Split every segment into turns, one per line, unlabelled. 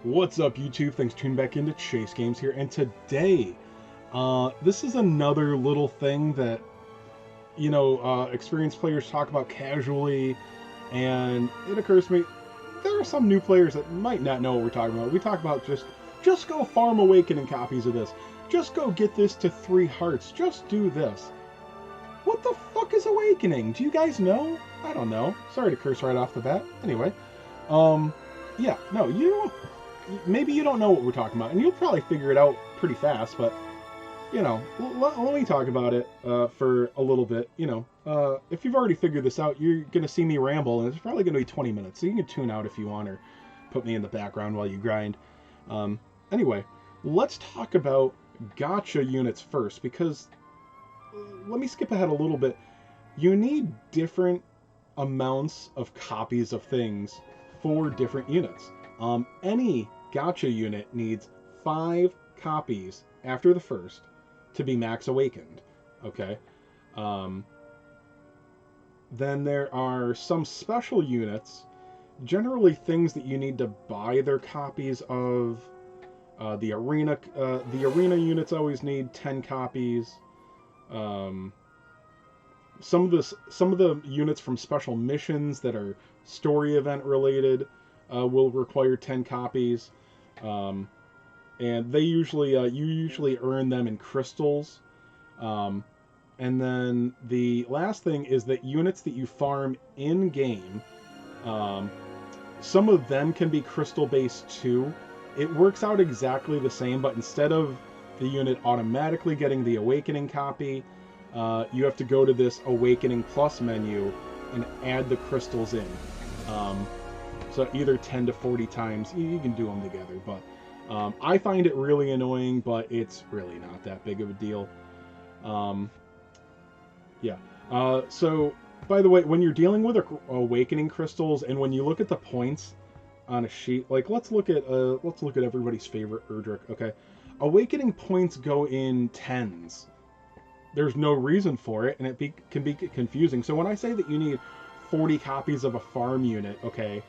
What's up, YouTube? Thanks for tuning back into Chase Games here, and today, this is another little thing that, experienced players talk about casually, and it occurs to me, there are some new players that might not know what we're talking about. We talk about just go farm Awakening copies of this. Just go get this to 3 hearts. Just do this. What the fuck is Awakening? Do you guys know? I don't know. Sorry to curse right off the bat. Anyway, yeah, no, you don't. Maybe you don't know what we're talking about, and you'll probably figure it out pretty fast, but, let me talk about it for a little bit. If you've already figured this out, you're going to see me ramble, and it's probably going to be 20 minutes, so you can tune out if you want, or put me in the background while you grind. Anyway, let's talk about Gacha Units first, because, let me skip ahead a little bit. You need different amounts of copies of things for different units. Any Gacha unit needs 5 copies after the first to be max awakened. Okay. Then there are some special units, generally things that you need to buy their copies of. The arena units always need 10 copies. Some of the units from special missions that are story event related will require 10 copies, and they usually you usually earn them in crystals. And then the last thing is that units that you farm in game, some of them can be crystal based too. It works out exactly the same, but instead of the unit automatically getting the Awakening copy, you have to go to this Awakening Plus menu and add the crystals in. So either 10 to 40 times, you can do them together, but I find it really annoying, but it's really not that big of a deal. Yeah. So, by the way, when you're dealing with Awakening crystals, and when you look at the points on a sheet, like let's look at everybody's favorite Erdrick. Okay, Awakening points go in tens. There's no reason for it, and it can be confusing. So when I say that you need 40 copies of a farm unit, okay,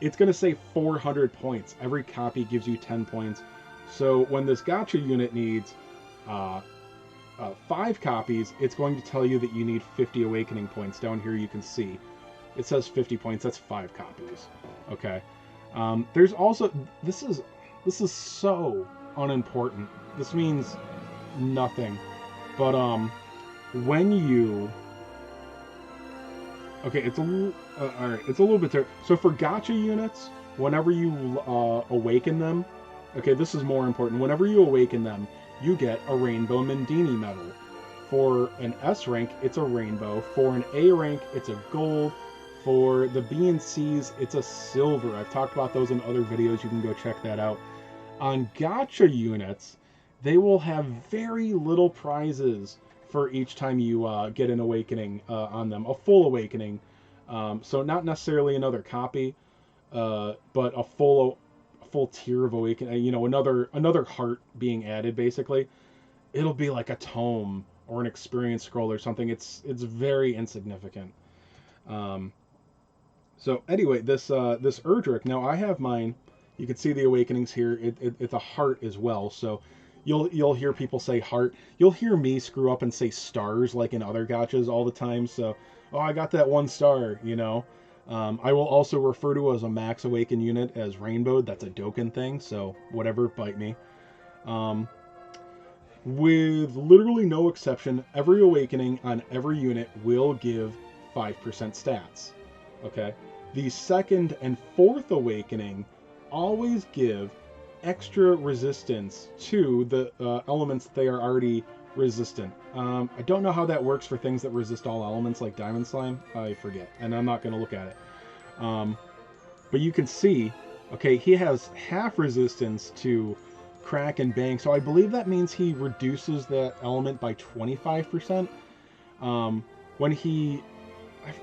it's going to say 400 points. Every copy gives you 10 points. So when this Gacha unit needs 5 copies, it's going to tell you that you need 50 Awakening points. Down here you can see it says 50 points. That's 5 copies. Okay. There's also, this is so unimportant. This means nothing. But when you, okay, it's a little, all right, it's a little bit. So for Gacha units, whenever you awaken them, okay, this is more important. Whenever you awaken them, you get a Rainbow Mendini medal. For an S rank, it's a rainbow. For an A rank, it's a gold. For the B and C's, it's a silver. I've talked about those in other videos. You can go check that out. On Gacha units, they will have very little prizes for each time you get an Awakening on them. A full Awakening. So not necessarily another copy, but a full tier of Awakening. Another heart being added, basically. It'll be like a tome or an experience scroll or something. It's very insignificant. So anyway, this Erdrick, now I have mine. You can see the Awakenings here. It's a heart as well, so you'll hear people say heart. You'll hear me screw up and say stars like in other gachas all the time. So, oh, I got that 1 star, I will also refer to as a max awaken unit as rainbow. That's a Dokkan thing, so whatever, bite me. With literally no exception, every Awakening on every unit will give 5% stats. Okay? The 2nd and 4th Awakening always give extra resistance to the elements that they are already resistant. I don't know how that works for things that resist all elements like Diamond Slime. I forget, and I'm not going to look at it. But you can see, okay, he has half resistance to crack and bang, so I believe that means he reduces that element by 25%. When he,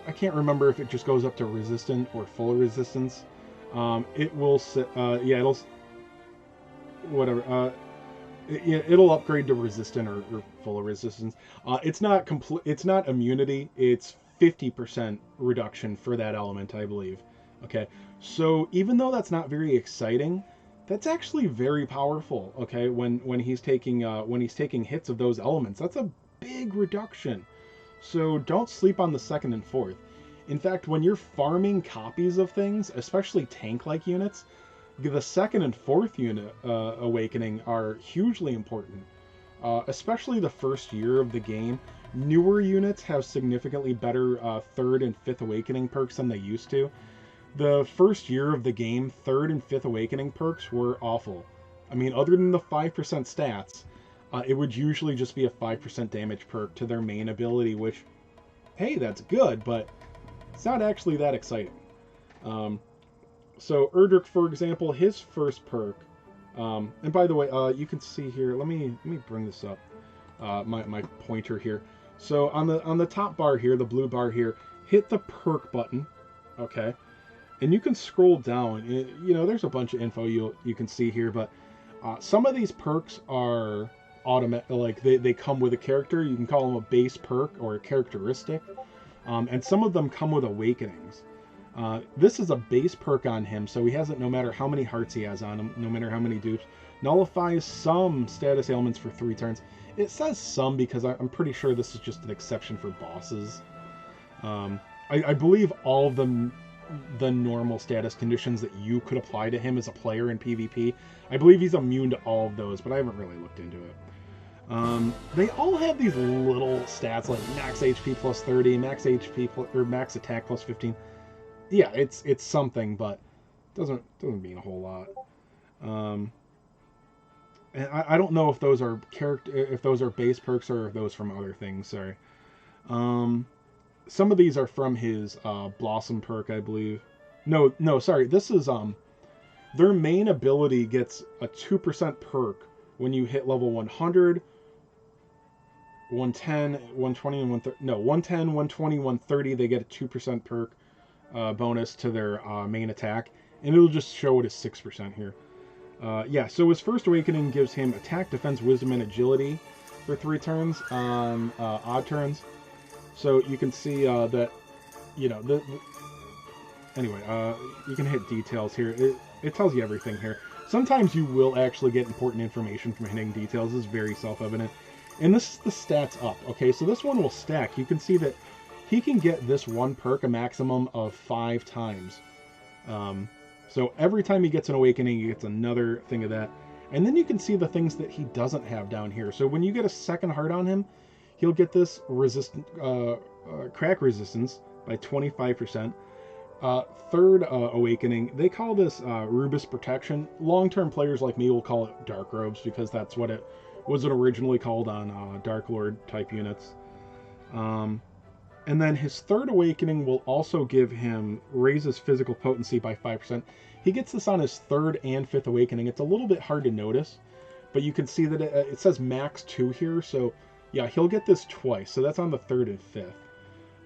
I can't remember if it just goes up to resistant or full resistance. It will, yeah, it'll, whatever, it'll upgrade to resistant or full resistance. It's not complete, it's not immunity, it's 50% reduction for that element, I believe. Okay, so even though that's not very exciting, That's actually very powerful. Okay, when he's taking hits of those elements, that's a big reduction. So don't sleep on the second and fourth. In fact, when you're farming copies of things, especially tank-like units, the second and fourth unit awakening are hugely important. Especially the first year of the game. Newer units have significantly better third and fifth awakening perks than they used to. The first year of the game, third and fifth awakening perks were awful. I mean, other than the 5% stats, it would usually just be a 5% damage perk to their main ability, which, hey, that's good, but it's not actually that exciting. So Erdrick, for example, his first perk, and by the way, you can see here. Let me bring this up. My pointer here. So on the top bar here, the blue bar here, hit the perk button. Okay, and you can scroll down. You know, there's a bunch of info you can see here, but some of these perks are automatic. Like they come with a character. You can call them a base perk or a characteristic, and some of them come with awakenings. This is a base perk on him, so he has it no matter how many hearts he has on him, no matter how many dupes. Nullifies some status ailments for 3 turns. It says some because I'm pretty sure this is just an exception for bosses. I believe all of the normal status conditions that you could apply to him as a player in PvP, I believe he's immune to all of those, but I haven't really looked into it. They all have these little stats like max HP plus 30, max HP or max attack plus 15. Yeah, it's something, but doesn't mean a whole lot. And I don't know if those are base perks or if those from other things. Sorry. Some of these are from his Blossom perk, I believe. No, sorry. This is their main ability gets a 2% perk when you hit level 100, 110, 120, and 130. No, 110, 120, 130. They get a 2% perk bonus to their main attack, and it'll just show it as 6% here. Yeah, so his first awakening gives him attack, defense, wisdom, and agility for 3 turns on odd turns. So you can see that, you know, anyway, you can hit details here. It tells you everything here. Sometimes you will actually get important information from hitting details. It's very self-evident. And this is the stats up, okay? So this one will stack. You can see that he can get this one perk a maximum of 5 times. So every time he gets an awakening, he gets another thing of that. And then you can see the things that he doesn't have down here. So when you get a second heart on him, he'll get this crack resistance by 25%. Third awakening, they call this Rubus Protection. Long-term players like me will call it Dark Robes because that's what it was originally called on Dark Lord type units. And then his third awakening will also give him raises physical potency by 5%. He gets this on his third and fifth awakening. It's a little bit hard to notice, but you can see that it says max 2 here. So yeah, he'll get this twice. So that's on the third and fifth.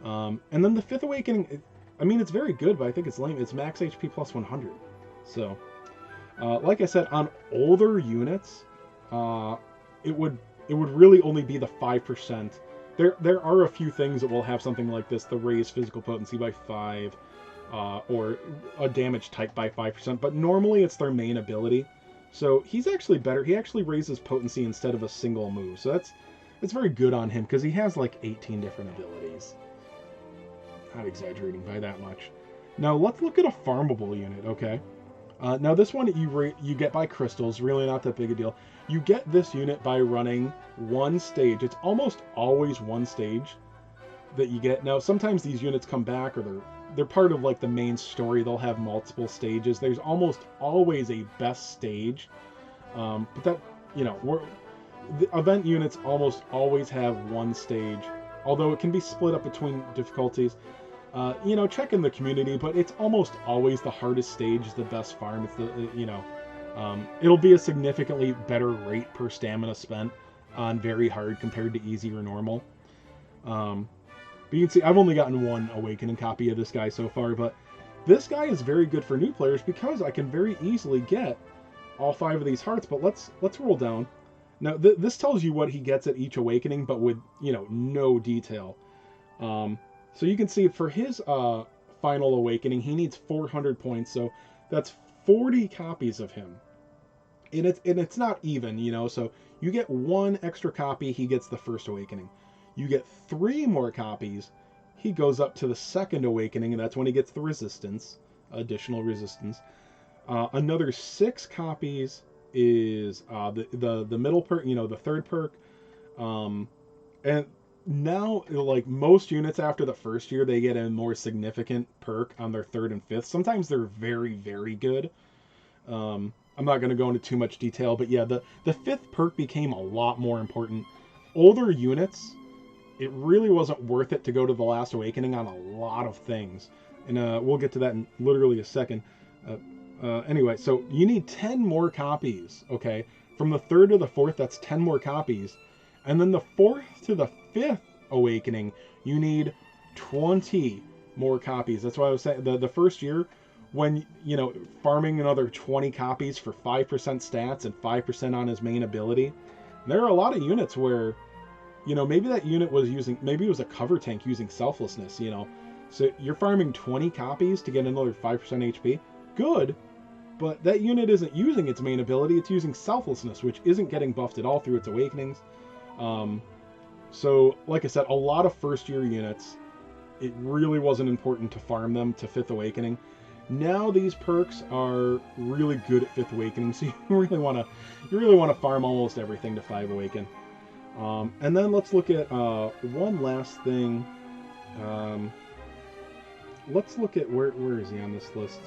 And then the fifth awakening, I mean, it's very good, but I think it's lame. It's max HP plus 100. So like I said, on older units, it would really only be the 5%. There are a few things that will have something like this, the raise physical potency by 5, or a damage type by 5%, but normally it's their main ability. So he's actually better. He actually raises potency instead of a single move. So it's very good on him because he has like 18 different abilities. Not exaggerating by that much. Now let's look at a farmable unit, okay? Now this one you get by crystals, really not that big a deal. You get this unit by running one stage. It's almost always one stage that you get. Now sometimes these units come back, or they're part of like the main story. They'll have multiple stages. There's almost always a best stage, but that, you know, the event units almost always have one stage, although it can be split up between difficulties. You know, check in the community, but it's almost always the hardest stage is the best farm. It's the, you know, it'll be a significantly better rate per stamina spent on very hard compared to easy or normal. But you can see I've only gotten one Awakening copy of this guy so far, but this guy is very good for new players because I can very easily get all 5 of these hearts. But let's roll down. Now this tells you what he gets at each Awakening, but with, you know, no detail. So you can see for his final Awakening, he needs 400 points, so that's 40 copies of him. and it's not even, you know. So you get one extra copy, he gets the first awakening. You get 3 more copies, he goes up to the second awakening, and that's when he gets the resistance, additional resistance. Another 6 copies is the middle perk, you know, the third perk. And now, like most units after the first year, they get a more significant perk on their third and fifth. Sometimes they're very, very good. I'm not going to go into too much detail, but yeah, the fifth perk became a lot more important. Older units, it really wasn't worth it to go to the Last Awakening on a lot of things. And we'll get to that in literally a second. Anyway, so you need 10 more copies, okay? From the third to the fourth, that's 10 more copies. And then the fourth to the fifth awakening, you need 20 more copies. That's why I was saying the first year, when, you know, farming another 20 copies for 5% stats and 5% on his main ability, there are a lot of units where, you know, maybe that unit was using, maybe it was a cover tank using selflessness, you know. So you're farming 20 copies to get another 5% HP. Good, but that unit isn't using its main ability, it's using selflessness, which isn't getting buffed at all through its awakenings. So, like I said, a lot of first year units, it really wasn't important to farm them to 5th Awakening. Now these perks are really good at 5th Awakening, so you really want to farm almost everything to 5 Awaken. And then let's look at one last thing. Let's look at where is he on this list?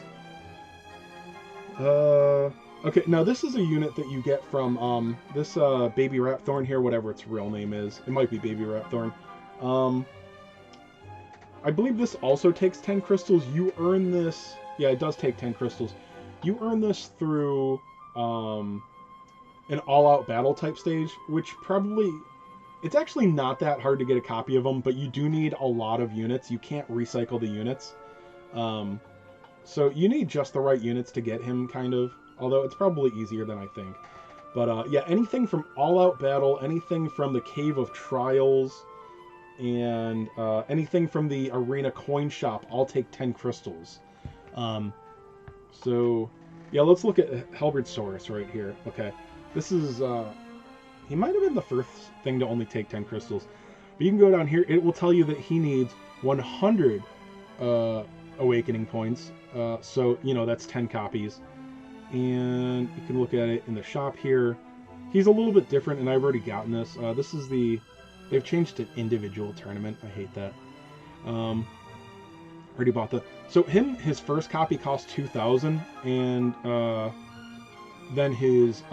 Okay, now this is a unit that you get from this Baby Rapthorn here, whatever its real name is. It might be Baby Rapthorn. I believe this also takes 10 crystals. You earn this... Yeah, it does take 10 crystals. You earn this through an all-out battle type stage, which probably... It's actually not that hard to get a copy of them, but you do need a lot of units. You can't recycle the units. So you need just the right units to get him, kind of. Although it's probably easier than I think. But yeah, anything from all-out battle, anything from the Cave of Trials, and anything from the Arena Coin Shop, all take 10 crystals. So yeah, let's look at Helbridsaurus right here. Okay, this is... he might have been the first thing to only take 10 crystals. But you can go down here. It will tell you that he needs 100 awakening points. So, you know, that's 10 copies. And you can look at it in the shop here. He's a little bit different, and I've already gotten this. This is the... They've changed to individual tournament. I hate that. Already bought the... So his first copy cost 2,000, and then his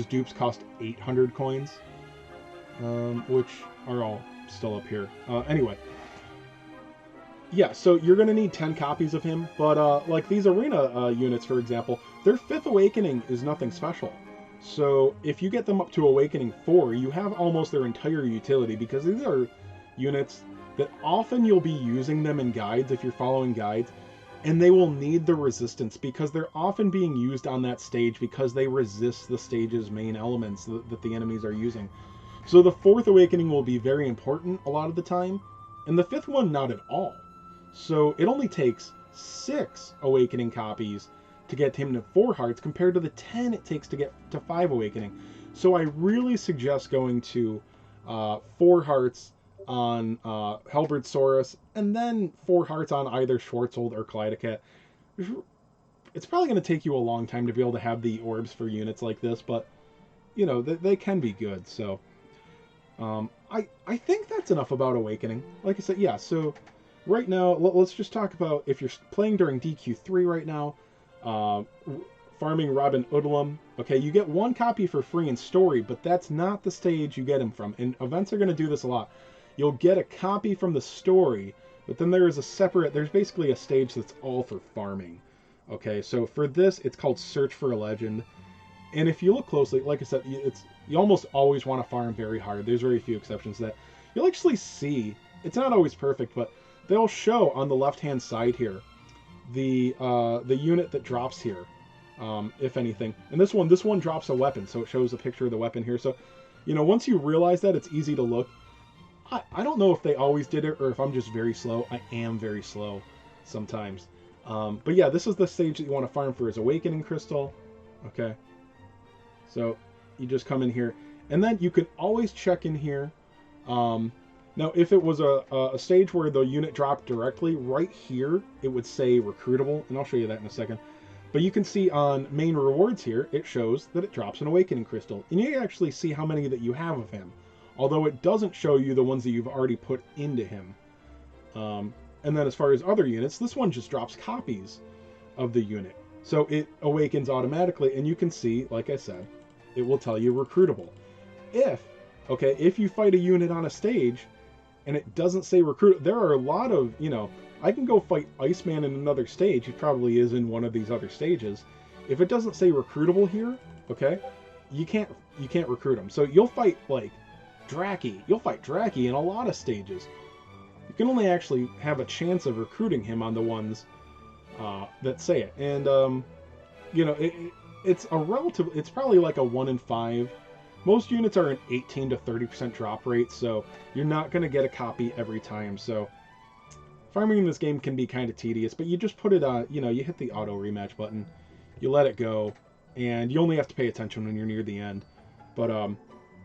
dupes cost 800 coins, which are all still up here. Anyway, yeah, so you're going to need 10 copies of him, but like these arena units, for example, their 5th awakening is nothing special. So if you get them up to awakening 4, you have almost their entire utility, because these are units that often you'll be using them in guides if you're following guides, and they will need the resistance because they're often being used on that stage because they resist the stage's main elements that the enemies are using. So the 4th awakening will be very important a lot of the time, and the 5th one not at all. So it only takes 6 awakening copies to get him to 4 hearts compared to the 10 it takes to get to 5 awakening. So I really suggest going to 4 hearts on Helbridsaurus, and then 4 hearts on either Schwartzold or Kaleidocat. It's probably going to take you a long time to be able to have the orbs for units like this, but, you know, they can be good, so... I think that's enough about Awakening. Like I said, yeah, so right now, let's just talk about if you're playing during DQ3 right now, farming Robin Udlum. Okay, you get 1 copy for free in story, but that's not the stage you get him from, and events are going to do this a lot. You'll get a copy from the story, but then there is a separate, there's basically a stage that's all for farming. Okay, so for this, it's called Search for a Legend. And if you look closely, like I said, you almost always want to farm very hard. There's very few exceptions to that. You'll actually see, it's not always perfect, but they'll show on the left-hand side here the unit that drops here, if anything. And this one drops a weapon, so it shows a picture of the weapon here. So, you know, once you realize that, it's easy to look. I don't know if they always did it or if I'm just very slow. I am very slow sometimes. But yeah, this is the stage that you want to farm for his Awakening Crystal. Okay. So you just come in here, and then you can always check in here. Now, if it was a stage where the unit dropped directly, right here, it would say recruitable, and I'll show you that in a second. But you can see on main rewards here, it shows that it drops an Awakening Crystal. And you can actually see how many that you have of him. Although it doesn't show you the ones that you've already put into him. And then as far as other units, this one just drops copies of the unit. So it awakens automatically, and you can see, like I said, it will tell you recruitable. If you fight a unit on a stage, and it doesn't say recruit, there are a lot of, I can go fight Iceman in another stage. He probably is in one of these other stages. If it doesn't say recruitable here, okay, you can't recruit him. So you'll fight like Draki. You'll fight Draki in a lot of stages. You can only actually have a chance of recruiting him on the ones that say it. And it's a relative. It's probably like a 1 in 5. Most units are an 18 to 30% drop rate, so you're not going to get a copy every time. So farming in this game can be kind of tedious, but you just put it on, you hit the auto rematch button, you let it go, and you only have to pay attention when you're near the end. But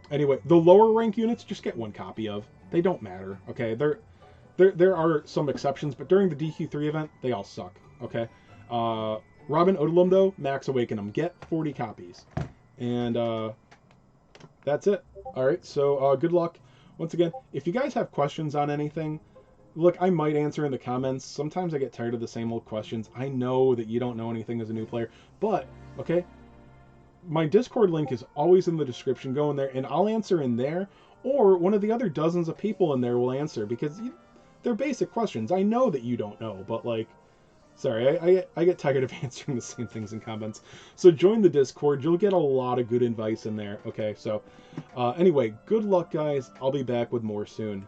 anyway, the lower rank units just get 1 copy of. They don't matter, okay? There are some exceptions, but during the DQ3 event, they all suck, okay? Robin Odilum, though, max awaken them. Get 40 copies. And that's it. All right, so good luck. Once again, if you guys have questions on anything, look, I might answer in the comments. Sometimes I get tired of the same old questions. I know that you don't know anything as a new player, but, okay, my Discord link is always in the description. Go in there, and I'll answer in there, or one of the other dozens of people in there will answer, because they're basic questions. I know that you don't know, but, like, sorry, I get tired of answering the same things in comments. So join the Discord. You'll get a lot of good advice in there. Okay, so anyway, good luck, guys. I'll be back with more soon.